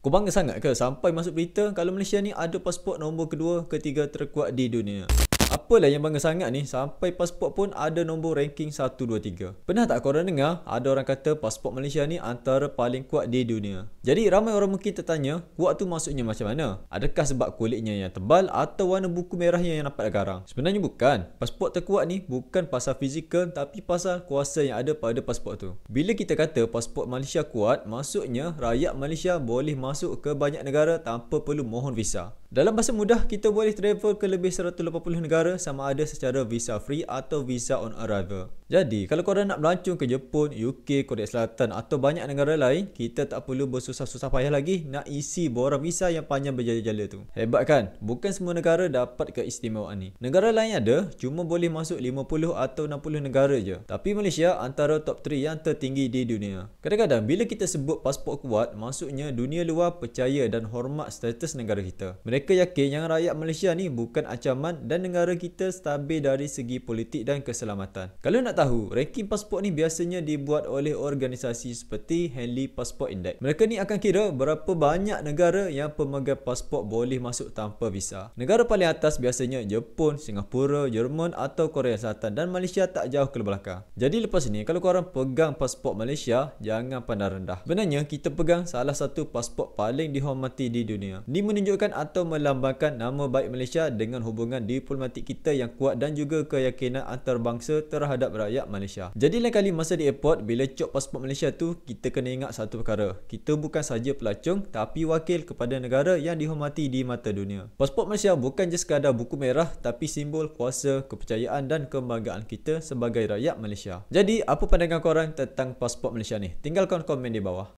Kau bangga sangat ke sampai masuk berita kalau Malaysia ni ada pasport nombor kedua, ketiga terkuat di dunia? Apalah yang bangga sangat ni, sampai pasport pun ada nombor ranking 1, 2, 3. Pernah tak korang dengar ada orang kata pasport Malaysia ni antara paling kuat di dunia? Jadi ramai orang mungkin tertanya, kuat tu maksudnya macam mana? Adakah sebab kulitnya yang tebal atau warna buku merahnya yang nampak garang? Sebenarnya bukan. Pasport terkuat ni bukan pasal fizikal tapi pasal kuasa yang ada pada pasport tu. Bila kita kata pasport Malaysia kuat, maksudnya rakyat Malaysia boleh masuk ke banyak negara tanpa perlu mohon visa. Dalam bahasa mudah, kita boleh travel ke lebih 180 negara sama ada secara visa free atau visa on arrival. Jadi, kalau korang nak melancong ke Jepun, UK, Korea Selatan atau banyak negara lain, kita tak perlu bersusah-susah payah lagi nak isi borang visa yang panjang berjala-jala tu. Hebat kan? Bukan semua negara dapat keistimewaan ni. Negara lain ada, cuma boleh masuk 50 atau 60 negara je. Tapi Malaysia antara top 3 yang tertinggi di dunia. Kadang-kadang bila kita sebut pasport kuat, maksudnya dunia luar percaya dan hormat status negara kita. Mereka yakin yang rakyat Malaysia ni bukan ancaman dan negara kita stabil dari segi politik dan keselamatan. Kalau nak tahu, ranking pasport ni biasanya dibuat oleh organisasi seperti Henley Passport Index. Mereka ni akan kira berapa banyak negara yang pemegang pasport boleh masuk tanpa visa. Negara paling atas biasanya Jepun, Singapura, Jerman atau Korea Selatan, dan Malaysia tak jauh ke belakang. Jadi lepas ni, kalau korang pegang pasport Malaysia, jangan pandang rendah. Sebenarnya kita pegang salah satu pasport paling dihormati di dunia. Ini menunjukkan atau melambangkan nama baik Malaysia dengan hubungan diplomatik kita yang kuat dan juga keyakinan antarabangsa terhadap rakyat Malaysia. Jadi lain kali masa di airport, bila cop pasport Malaysia tu, kita kena ingat satu perkara. Kita bukan saja pelacung tapi wakil kepada negara yang dihormati di mata dunia. Pasport Malaysia bukan je sekadar buku merah tapi simbol kuasa, kepercayaan dan kebanggaan kita sebagai rakyat Malaysia. Jadi apa pandangan korang tentang pasport Malaysia ni? Tinggalkan komen di bawah.